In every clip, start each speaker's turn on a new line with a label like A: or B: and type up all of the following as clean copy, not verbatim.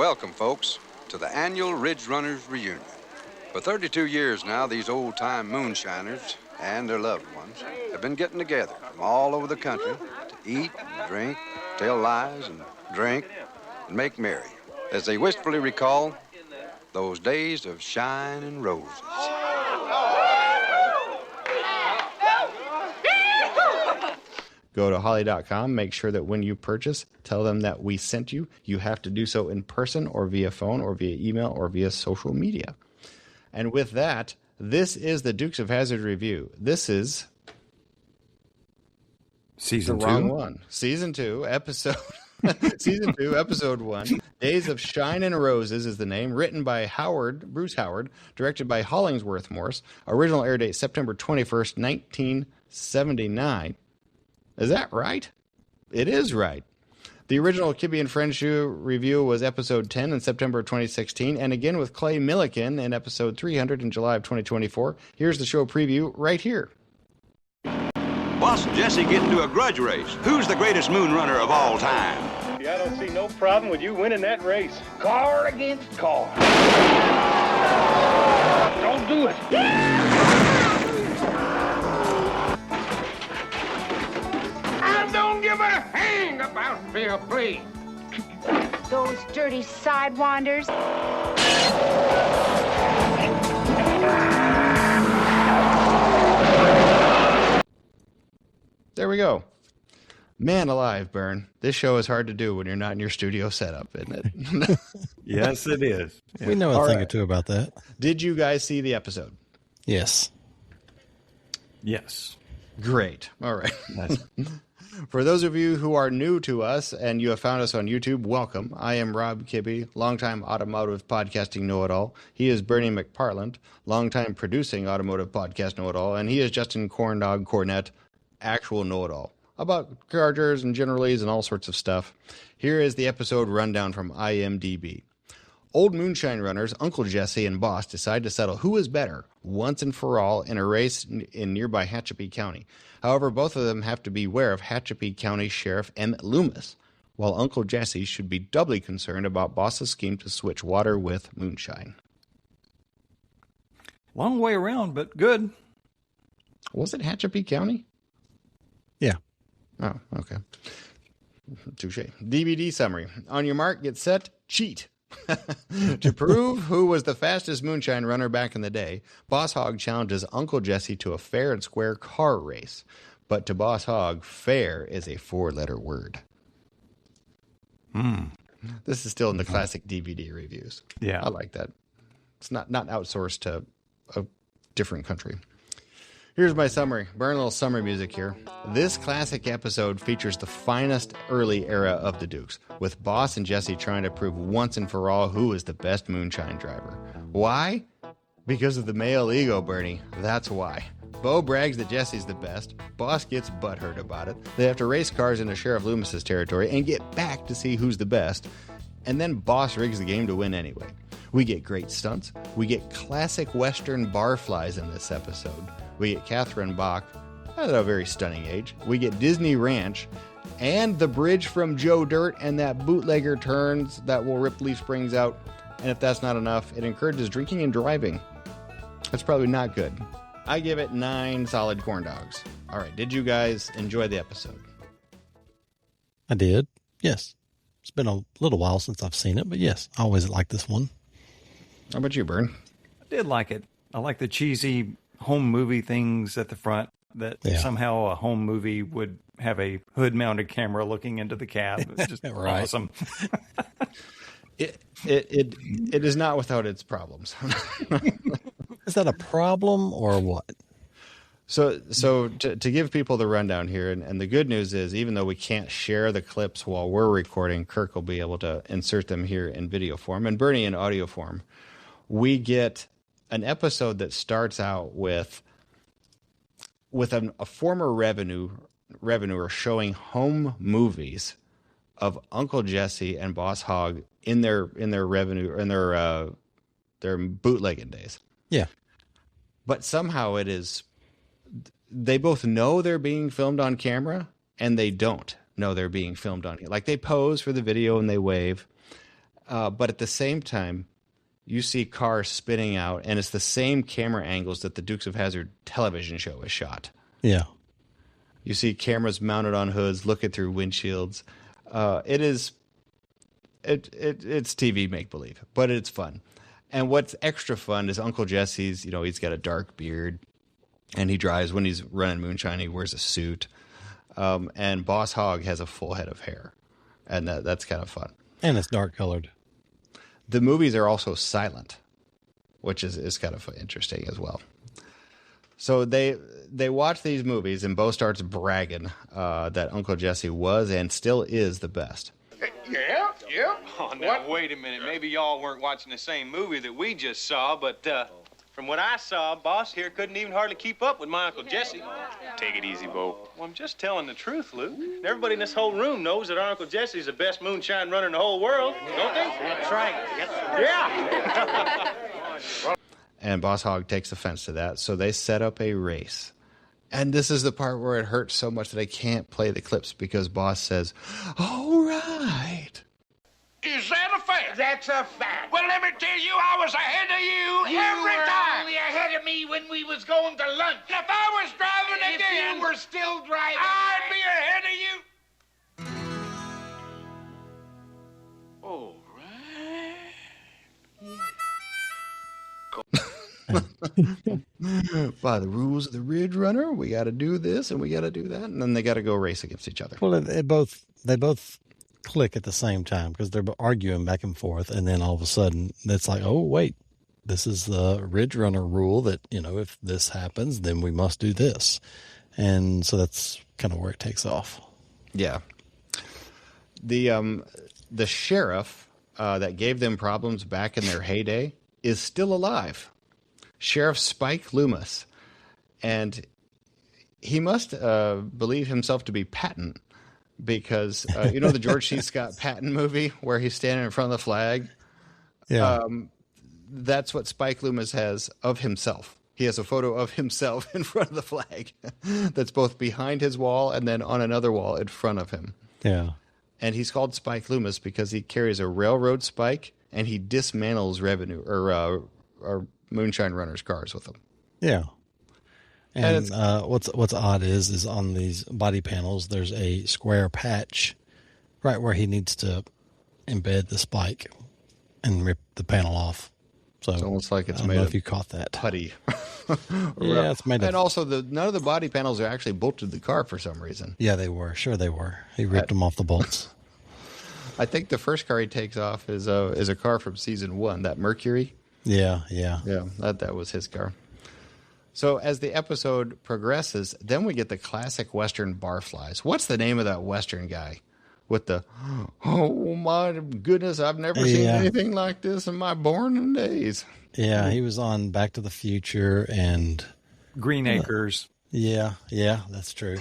A: Welcome, folks, to the annual Ridge Runners reunion. For 32 years now, these old-time moonshiners and their loved ones have been getting together from all over the country to eat and drink, tell lies and drink, and make merry as they wistfully recall those days of shine and roses.
B: Go to holly.com, make sure that when you purchase, tell them that we sent you. You have to do so in person or via phone or via email or via social media. And with that, this is the Dukes of Hazzard review. This is
C: Season 2?
B: Wrong one. Season 2, episode Season 2, episode 1. Days of Shine and Roses is the name. Written by Bruce Howard. Directed by Hollingsworth Morse. Original air date September 21st, 1979. Is that right? It is right. The original Kibbe Friends show review was episode 10 in September of 2016, and again with Clay Milliken in episode 300 in July of 2024. Here's the show preview right here.
D: Boss and Jesse get into a grudge race. Who's the greatest moon runner of all time?
E: Yeah, I don't see no problem with you winning that race. Car against car. Don't do it. I don't give a hang about fair play.
F: Those dirty sidewinders.
B: There we go. Man alive, Bern. This show is hard to do when you're not in your studio setup, isn't it?
C: Yes, it is.
G: We know a thing or two about that.
B: Did you guys see the episode?
G: Yes.
C: Yes.
B: Great. All right.
C: Nice.
B: For those of you who are new to us and you have found us on YouTube, welcome. I am Rob Kibbe, longtime automotive podcasting know-it-all. He is Bernie McPartland, longtime producing automotive podcast know-it-all. And he is Justin Corndog Cornett, actual know-it-all about chargers and generalies and all sorts of stuff. Here is the episode rundown from IMDb. Old moonshine runners Uncle Jesse and Boss decide to settle who is better once and for all in a race in nearby Hatchapee County. However, both of them have to beware of Hatchapee County Sheriff Emmett Loomis, while Uncle Jesse should be doubly concerned about Boss's scheme to switch water with moonshine.
C: Long way around, but good.
B: Was it Hatchapee County?
G: Yeah.
B: Oh, okay. Touche. DVD summary. On your mark, get set, cheat. To prove who was the fastest moonshine runner back in the day, Boss Hogg challenges Uncle Jesse to a fair and square car race. But to Boss Hogg, fair is a 4-letter word. This is still in the classic DVD reviews.
C: Yeah.
B: I like that. It's not outsourced to a different country. Here's my summary. Burn a little summer music here. This classic episode features the finest early era of the Dukes, with Boss and Jesse trying to prove once and for all who is the best moonshine driver. Why? Because of the male ego, Bernie. That's why. Bo brags that Jesse's the best. Boss gets butthurt about it. They have to race cars into Sheriff Loomis's territory and get back to see who's the best. And then Boss rigs the game to win anyway. We get great stunts. We get classic Western barflies in this episode. We get Catherine Bach at a very stunning age. We get Disney Ranch and the bridge from Joe Dirt and that bootlegger turns that will rip Leaf Springs out. And if that's not enough, it encourages drinking and driving. That's probably not good. I give it 9 solid corn dogs. All right, did you guys enjoy the episode?
G: I did. Yes. It's been a little while since I've seen it, but yes, I always like this one.
B: How about you, Bern?
C: I did like it. I like the cheesy home movie things at the front that somehow a home movie would have a hood-mounted camera looking into the cab. It's just
G: Right.
C: awesome.
B: It is not without its problems.
G: Is that a problem or what?
B: So to give people the rundown here, and the good news is, even though we can't share the clips while we're recording, Kirk will be able to insert them here in video form, and Bernie in audio form. We get an episode that starts out with a former revenuer showing home movies of Uncle Jesse and Boss Hogg in their bootlegging days.
G: Yeah.
B: But somehow they both know they're being filmed on camera and they don't know they're being filmed on. Like they pose for the video and they wave. But at the same time, you see cars spinning out, and it's the same camera angles that the Dukes of Hazzard television show is shot.
G: Yeah.
B: You see cameras mounted on hoods, looking through windshields. It's TV make-believe, but it's fun. And what's extra fun is Uncle Jesse's, he's got a dark beard, and he drives, when he's running Moonshine, he wears a suit. And Boss Hogg has a full head of hair, and that's kind of fun.
G: And it's dark colored.
B: The movies are also silent, which is kind of interesting as well. So they watch these movies, and Bo starts bragging that Uncle Jesse was and still is the best.
E: Yeah.
H: Oh, now, wait a minute. Maybe y'all weren't watching the same movie that we just saw, but from what I saw, Boss here couldn't even hardly keep up with my Uncle Jesse. Take it easy, Bo. Well, I'm just telling the truth, Luke. And everybody in this whole room knows that our Uncle Jesse's the best moonshine runner in the whole world, don't they? That's right. Yeah.
B: And Boss Hogg takes offense to that, so they set up a race. And this is the part where it hurts so much that I can't play the clips because Boss says, "All right."
E: Is that a fact?
F: That's a fact.
E: Well, let me tell you, I was ahead of you every time.
F: Only ahead of me when we was going to lunch.
E: If I was driving
F: If
E: again,
F: you were still driving,
E: I'd be ahead of you. All right.
B: By the rules of the Ridge Runner, we got to do this and we got to do that, and then they got to go race against each other.
G: Well, they both click at the same time because they're arguing back and forth, and then all of a sudden it's like, oh wait, this is the Ridge Runner rule that if this happens, then we must do this, and so that's kind of where it takes off.
B: Yeah. The sheriff that gave them problems back in their heyday is still alive. Sheriff Spike Loomis, and he must believe himself to be Patton. Because, the George C. Scott Patton movie where he's standing in front of the flag?
G: Yeah.
B: That's what Spike Loomis has of himself. He has a photo of himself in front of the flag that's both behind his wall and then on another wall in front of him.
G: Yeah.
B: And he's called Spike Loomis because he carries a railroad spike and he dismantles or moonshine runners' cars with them.
G: Yeah. And what's odd is on these body panels, there's a square patch right where he needs to embed the spike and rip the panel off. So
B: it's almost like it's made.
G: I don't know if you caught that
B: putty.
G: Yeah, it's made.
B: And also, none of the body panels are actually bolted to the car for some reason.
G: Yeah, they were. Sure, they were. He ripped them off the bolts.
B: I think the first car he takes off is a car from season 1, that Mercury.
G: Yeah.
B: That was his car. So as the episode progresses, then we get the classic Western barflies. What's the name of that Western guy with the, oh my goodness, I've never seen anything like this in my born days.
G: Yeah, he was on Back to the Future and
C: Green Acres.
G: Yeah, that's true.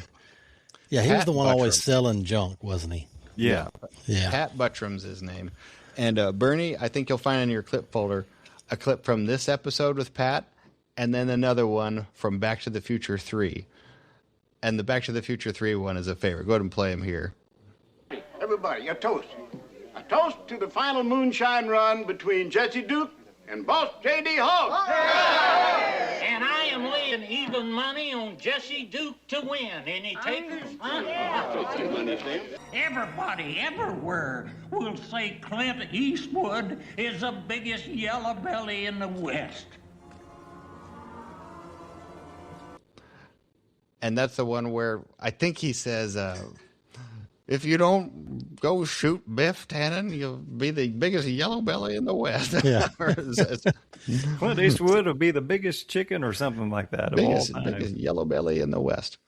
G: Yeah, he was the one always selling junk, wasn't he?
B: Yeah.
G: Yeah.
B: Pat Buttram's his name. And Bernie, I think you'll find in your clip folder a clip from this episode with Pat, and then another one from Back to the Future 3. And the Back to the Future 3 one is a favorite. Go ahead and play him here.
I: Everybody, a toast. A toast to the final moonshine run between Jesse Duke and Boss J.D. Hogg.
J: And I am laying even money on Jesse Duke to win. Any takers? Everybody everywhere will say Clint Eastwood is the biggest yellow belly in the West.
B: And that's the one where I think he says, if you don't go shoot Biff Tannen, you'll be the biggest yellow belly in the West.
G: Yeah.
C: Clint Eastwood will be the biggest chicken or something like that.
B: Biggest
C: of all time.
B: yellow belly in the West.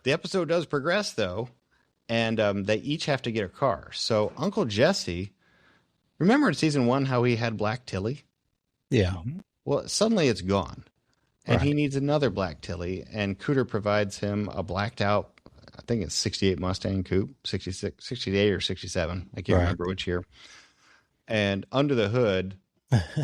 B: The episode does progress, though, and they each have to get a car. So Uncle Jesse, remember in season 1 how he had Black Tilly?
G: Yeah.
B: Well, suddenly it's gone. And he needs another Black Tilly, and Cooter provides him a blacked out, I think it's 68 Mustang coupe, 68 or 67. I can't remember which year. And under the hood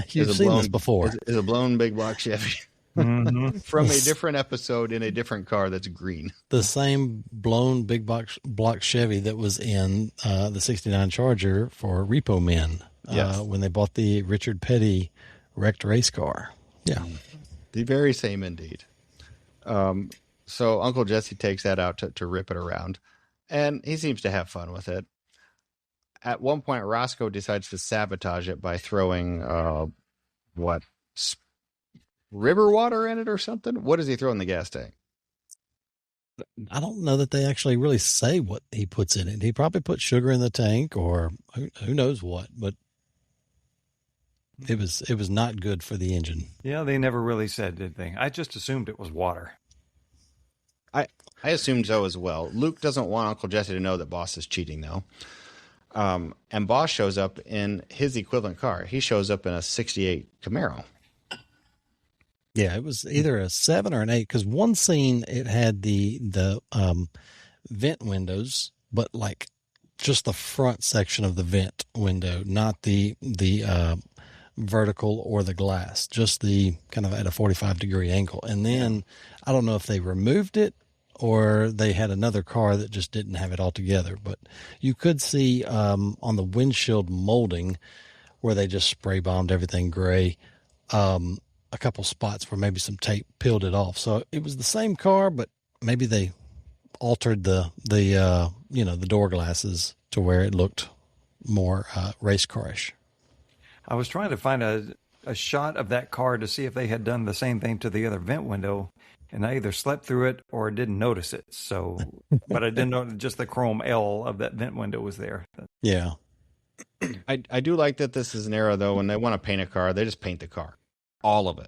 G: You've seen this before.
B: Is a blown big block Chevy. from a different episode in a different car that's green.
G: The same blown big block Chevy that was in the 69 Charger for Repo Men when they bought the Richard Petty wrecked race car. Yeah.
B: The very same indeed. So Uncle Jesse takes that out to rip it around, and he seems to have fun with it. At one point, Roscoe decides to sabotage it by throwing, river water in it or something? What does he throw in the gas tank?
G: I don't know that they actually really say what he puts in it. He probably put sugar in the tank or who knows what, but it was not good for the engine.
C: Yeah, they never really said, did they? I just assumed it was water.
B: I assumed so as well. Luke doesn't want Uncle Jesse to know that Boss is cheating, though. And Boss shows up in his equivalent car. He shows up in a 68 Camaro.
G: Yeah, it was either a 7 or an 8, because one scene it had the vent windows, but like just the front section of the vent window, not the vertical or the glass, just the kind of at a 45-degree angle. And then I don't know if they removed it or they had another car that just didn't have it all together. But you could see on the windshield molding where they just spray bombed everything gray, a couple spots where maybe some tape peeled it off. So it was the same car, but maybe they altered the door glasses to where it looked more race carish.
C: I was trying to find a shot of that car to see if they had done the same thing to the other vent window, and I either slept through it or didn't notice it. So, but I didn't know just the chrome L of that vent window was there.
G: Yeah.
B: I do like that this is an era, though, when they want to paint a car, they just paint the car. All of it.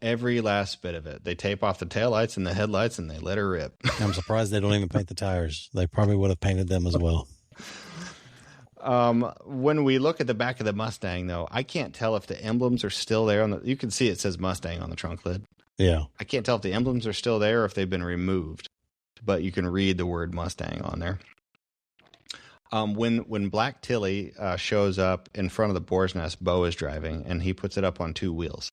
B: Every last bit of it. They tape off the taillights and the headlights and they let her rip.
G: I'm surprised they don't even paint the tires. They probably would have painted them as well.
B: When we look at the back of the Mustang, though, I can't tell if the emblems are still there. You can see it says Mustang on the trunk lid.
G: Yeah.
B: I can't tell if the emblems are still there or if they've been removed, but you can read the word Mustang on there. When Black Tilly shows up in front of the Boar's Nest, Bo is driving, and he puts it up on 2 wheels.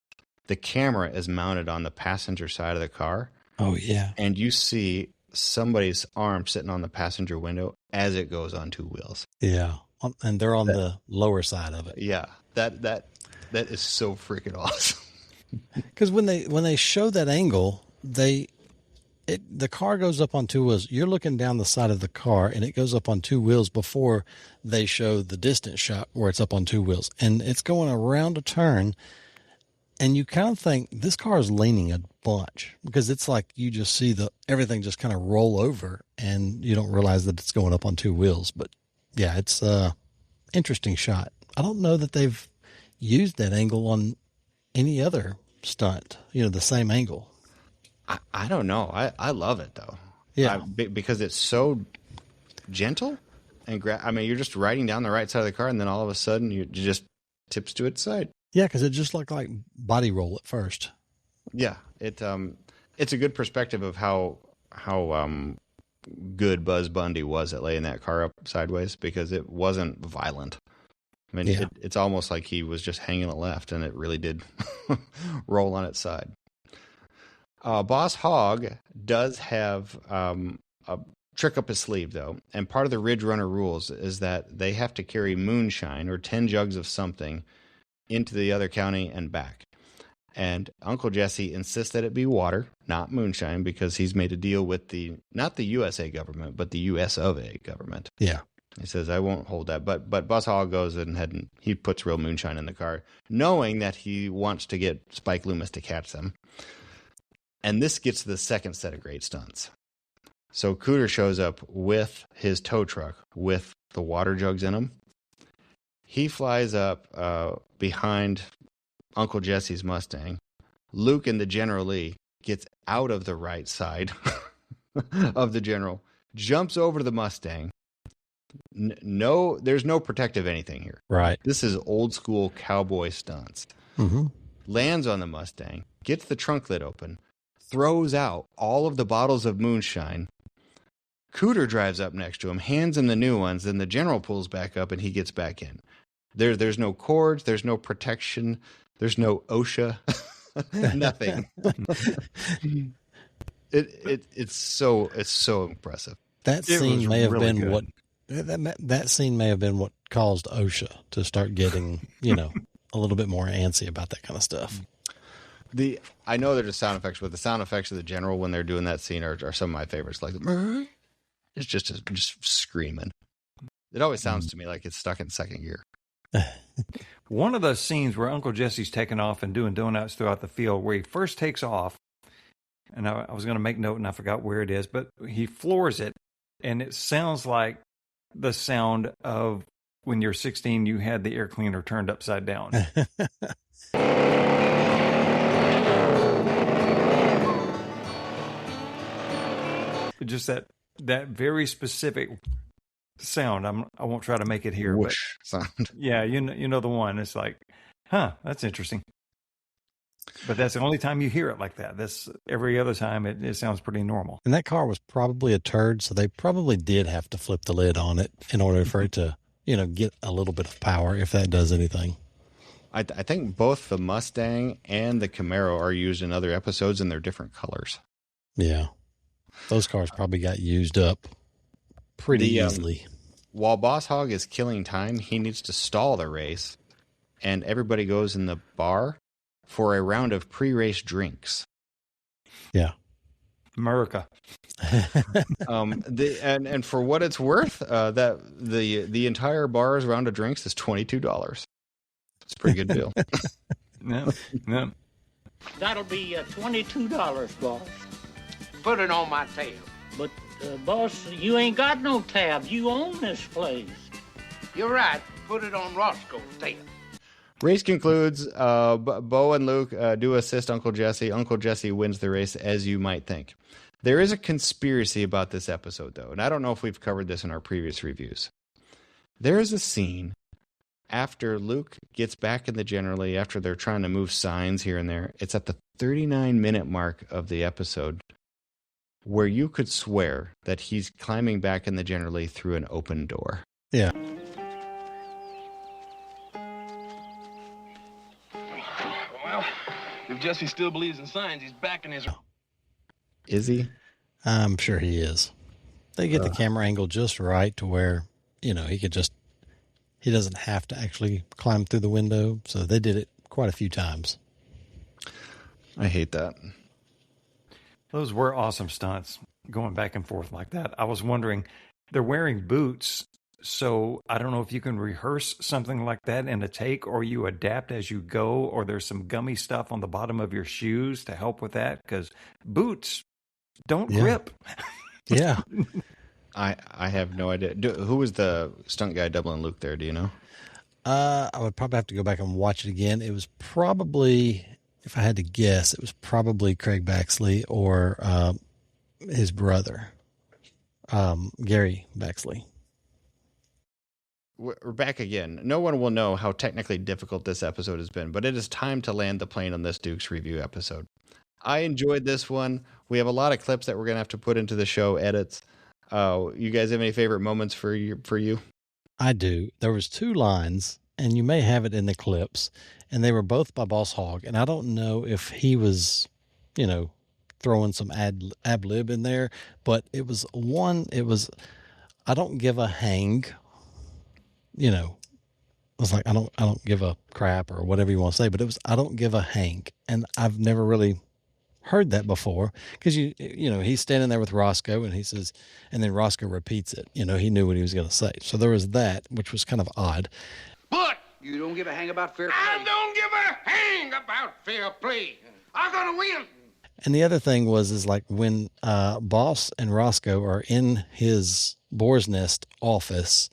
B: The camera is mounted on the passenger side of the car.
G: Oh, yeah.
B: And you see somebody's arm sitting on the passenger window as it goes on 2 wheels.
G: Yeah. And they're on the lower side of it.
B: Yeah. That is so freaking awesome.
G: Because when they show that angle, the car goes up on 2 wheels. You're looking down the side of the car, and it goes up on 2 wheels before they show the distance shot where it's up on 2 wheels. And it's going around a turn, and you kind of think this car is leaning a bunch because it's like you just see everything just kind of roll over, and you don't realize that it's going up on 2 wheels. But yeah, it's a interesting shot. I don't know that they've used that angle on any other stunt, the same angle.
B: I don't know. I love it, though.
G: Yeah.
B: Because it's so gentle. And you're just riding down the right side of the car, and then all of a sudden you just tips to its side.
G: Yeah, because it just looked like body roll at first.
B: Yeah. It's a good perspective of how good Buzz Bundy was at laying that car up sideways, because it wasn't violent. It's almost like he was just hanging it left, and it really did roll on its side. Boss Hogg does have a trick up his sleeve, though, and part of the Ridge Runner rules is that they have to carry moonshine or 10 jugs of something into the other county and back. And Uncle Jesse insists that it be water, not moonshine, because he's made a deal with not the USA government, but the US of A government.
G: Yeah.
B: He says, I won't hold that. But Boss Hogg goes ahead and he puts real moonshine in the car, knowing that he wants to get Spike Loomis to catch them. And this gets to the second set of great stunts. So Cooter shows up with his tow truck with the water jugs in them. He flies up behind Uncle Jesse's Mustang. Luke and the General Lee gets out of the right side of the General, jumps over to the Mustang. No, there's no protective anything here.
G: Right.
B: This is old school cowboy stunts.
G: Mm-hmm.
B: Lands on the Mustang, gets the trunk lid open, throws out all of the bottles of moonshine. Cooter drives up next to him, hands him the new ones, then the General pulls back up and he gets back in. There's no cords, there's no protection, there's no OSHA. Nothing. It's so impressive.
G: That scene may have
C: really
G: been
C: good.
G: what that scene may have been what caused OSHA to start getting, a little bit more antsy about that kind of stuff.
B: I know they're just sound effects, but the sound effects of the general when they're doing that scene are some of my favorites. Like it's just screaming. It always sounds to me like it's stuck in second gear.
C: One of those scenes where Uncle Jesse's taking off and doing donuts throughout the field, where he first takes off, and I was going to make note and I forgot where it is, but he floors it, and it sounds like the sound of when you're 16, you had the air cleaner turned upside down. Just that very specific sound. I won't try to make it here.
B: Whoosh sound.
C: Yeah, you know the one. It's like, that's interesting. But that's the only time you hear it like that. That's every other time it sounds pretty normal.
G: And that car was probably a turd, so they probably did have to flip the lid on it in order for it to, get a little bit of power, if that does anything.
B: I think both the Mustang and the Camaro are used in other episodes, and they're different colors.
G: Yeah. Those cars probably got used up pretty easily.
B: While Boss Hogg is killing time, he needs to stall the race, and everybody goes in the bar for a round of pre-race drinks.
G: Yeah.
C: America.
B: And for what it's worth, that the entire bar's round of drinks is $22. It's a pretty good deal.
C: Yeah.
J: That'll be $22, boss.
F: Put it on my tab.
J: But, boss, you ain't got no tab. You own this place.
F: You're right. Put it on Roscoe's tab.
B: Race concludes. Bo and Luke do assist Uncle Jesse. Uncle Jesse wins the race, as you might think. There is a conspiracy about this episode, though, and I don't know if we've covered this in our previous reviews. There is a scene after Luke gets back in the Generally, after they're trying to move signs here and there. It's at the 39-minute mark of the episode, where you could swear that he's climbing back in the Generally through an open door.
G: Yeah.
H: Well, if Jesse still believes in signs, he's back in his...
B: Is he?
G: I'm sure he is. They get the camera angle just right to where, he doesn't have to actually climb through the window. So they did it quite a few times.
B: I hate that.
C: Those were awesome stunts, going back and forth like that. I was wondering, they're wearing boots, so I don't know if you can rehearse something like that in a take, or you adapt as you go, or there's some gummy stuff on the bottom of your shoes to help with that, because boots don't grip.
G: Yeah.
B: I have no idea. Who was the stunt guy doubling Luke there? Do you know?
G: I would probably have to go back and watch it again. It was probably... If I had to guess, it was probably Craig Baxley or his brother, Gary Baxley.
B: We're back again. No one will know how technically difficult this episode has been, but it is time to land the plane on this Dukes review episode. I enjoyed this one. We have a lot of clips that we're going to have to put into the show edits. You guys have any favorite moments for you?
G: I do. There was 2 lines, and you may have it in the clips, and they were both by Boss Hogg. And I don't know if he was, throwing some ad lib in there, but it was, I don't give a hang. I was like, I don't give a crap or whatever you want to say, but it was, I don't give a hang. And I've never really heard that before, because he's standing there with Roscoe, and he says, and then Roscoe repeats it. He knew what he was going to say. So there was that, which was kind of odd.
F: But
A: You don't give a hang about fair play.
F: I don't give a hang about fair play. I'm gonna win.
G: And the other thing is like when Boss and Roscoe are in his Boar's Nest office,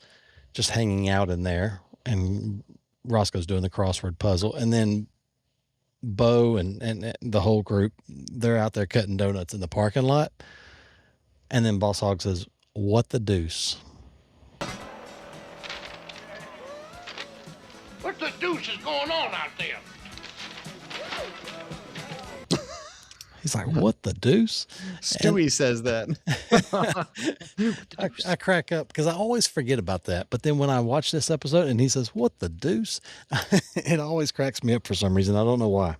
G: just hanging out in there, and Roscoe's doing the crossword puzzle, and then Bo and the whole group, they're out there cutting donuts in the parking lot, and then Boss Hogg says, "What the deuce?"
F: What the deuce is going on out there?
G: He's like, "What the deuce?"
B: Stewie says that.
G: I crack up because I always forget about that. But then when I watch this episode and he says, "What the deuce?" it always cracks me up for some reason. I don't know why.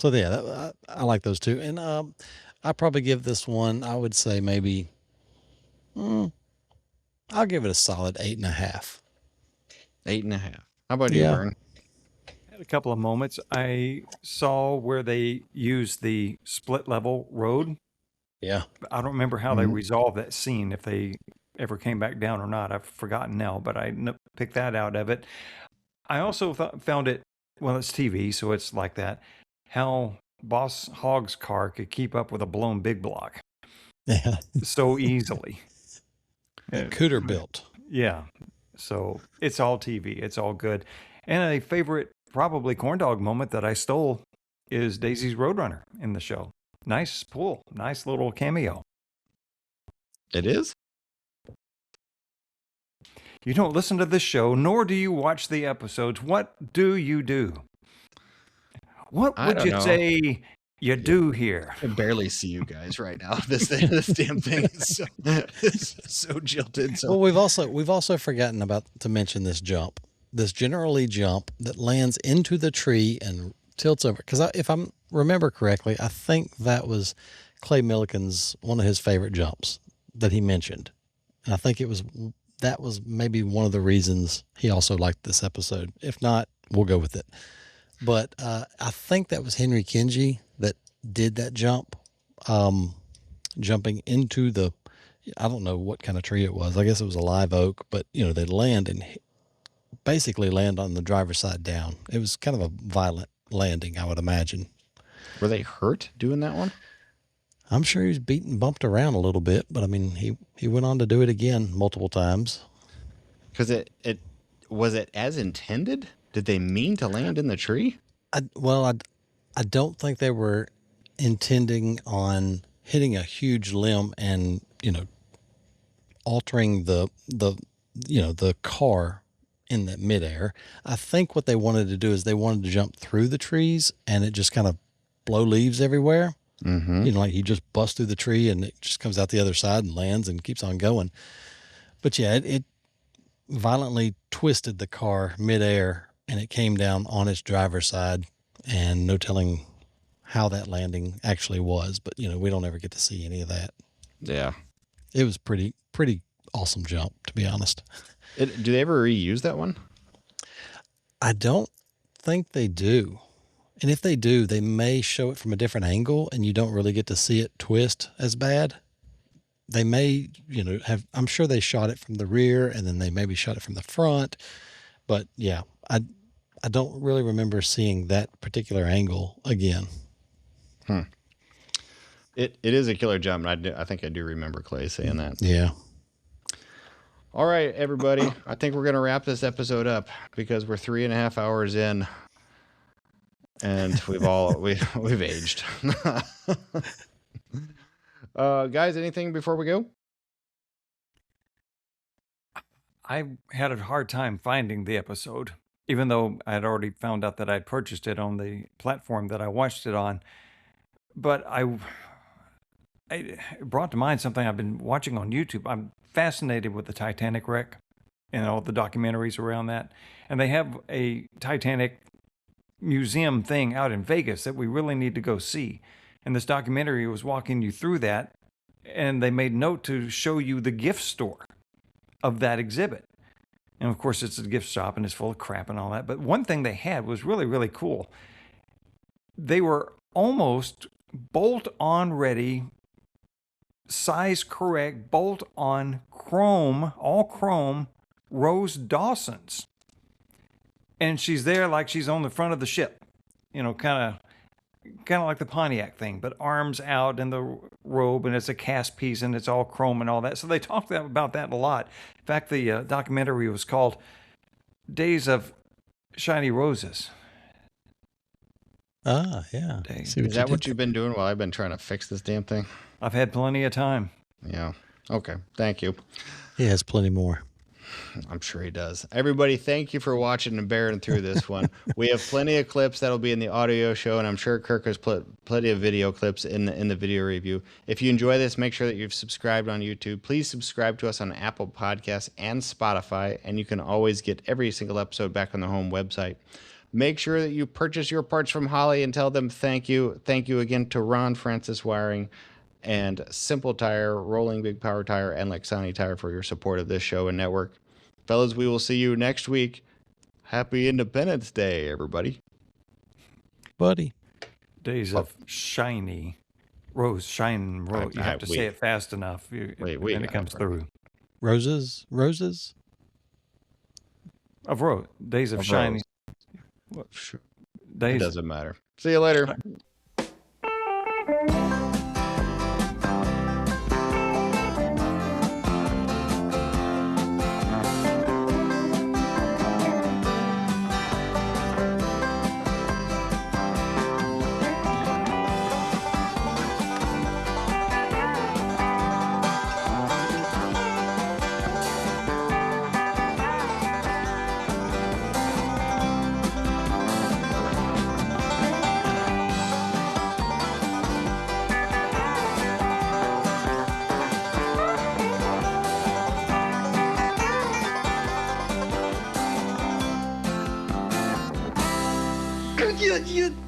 G: So yeah, I like those two. And I probably give this one, I would say maybe, I'll give it a solid 8.5.
B: 8.5. How about you, Vern?
C: Had a couple of moments. I saw where they used the split level road.
G: Yeah.
C: I don't remember how they resolved that scene, if they ever came back down or not. I've forgotten now, but I picked that out of it. I also found it, well, it's TV, so it's like that, how Boss Hogg's car could keep up with a blown big block.
G: Yeah.
C: So easily.
G: Cooter built.
C: Yeah. So it's all TV. It's all good. And a favorite, probably corn dog moment that I stole is Daisy's Roadrunner in the show. Nice pull. Nice little cameo.
B: It is?
C: You don't listen to this show, nor do you watch the episodes. What do you do? What would you say you do here?
B: I barely see you guys right now. This damn thing is so jilted. So.
G: Well, we've also forgotten to mention this jump, this generally jump that lands into the tree and tilts over. Because if I remember correctly, I think that was Clay Millican's one of his favorite jumps that he mentioned, and I think that was maybe one of the reasons he also liked this episode. If not, we'll go with it. But I think that was Henry Kingi that did that jump, jumping into I don't know what kind of tree it was. I guess it was a live oak, but they basically land on the driver's side down. It was kind of a violent landing, I would imagine.
B: Were they hurt doing that one?
G: I'm sure he was bumped around a little bit, but I mean, he went on to do it again multiple times.
B: Because was it as intended? Did they mean to land in the tree?
G: I don't think they were intending on hitting a huge limb and altering the car in that midair. I think what they wanted to do is they wanted to jump through the trees and it just kind of blow leaves everywhere. Mm-hmm. Like he just busts through the tree and it just comes out the other side and lands and keeps on going. But yeah, it violently twisted the car midair and it came down on its driver's side, and no telling how that landing actually was. But we don't ever get to see any of that.
B: Yeah,
G: it was pretty awesome jump, to be honest.
B: Do they ever reuse that one?
G: I don't think they do. And if they do, they may show it from a different angle and you don't really get to see it twist as bad. They may, I'm sure they shot it from the rear and then they maybe shot it from the front. But yeah, I don't really remember seeing that particular angle again.
B: It is a killer jump. And I think I do remember Clay saying that.
G: Yeah.
B: All right, everybody. I think we're going to wrap this episode up because we're 3.5 hours in. And we've aged. Guys, anything before we go?
C: I had a hard time finding the episode, even though I had already found out that I'd purchased it on the platform that I watched it on. But it brought to mind something I've been watching on YouTube. I'm fascinated with the Titanic wreck and all the documentaries around that. And they have a Titanic museum thing out in Vegas that we really need to go see. And this documentary was walking you through that, and they made note to show you the gift store of that exhibit. And of course, it's a gift shop and it's full of crap and all that. But one thing they had was really, really cool. They were almost bolt-on ready, size correct, bolt-on chrome, all chrome, Rose Dawsons. And she's there like she's on the front of the ship, kind of like the Pontiac thing, but arms out in the robe, and it's a cast piece, and it's all chrome and all that. So they talked about that a lot. In fact, the documentary was called Days of Shiny Roses.
G: Ah, yeah.
B: Is that what you've been doing while I've been trying to fix this damn thing?
C: I've had plenty of time.
B: Yeah. Okay. Thank you.
G: He has plenty more.
B: I'm sure he does. Everybody, thank you for watching and bearing through this one. We have plenty of clips that'll be in the audio show, and I'm sure Kirk has plenty of video clips in the video review. If you enjoy this, make sure that you've subscribed on YouTube. Please subscribe to us on Apple Podcasts and Spotify, and you can always get every single episode back on the home website. Make sure that you purchase your parts from Holly and tell them thank you. Thank you again to Ron Francis Wiring and Simple Tire, Rolling Big Power Tire, and Lexani Tire for your support of this show and network. Fellas, we will see you next week. Happy Independence Day, everybody.
G: Buddy.
C: Days of shiny. Rose, shine, rose. You have to say it fast enough. And it comes through.
G: Roses?
C: Of rose. Days of shiny.
B: It doesn't matter. See you later.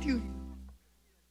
K: you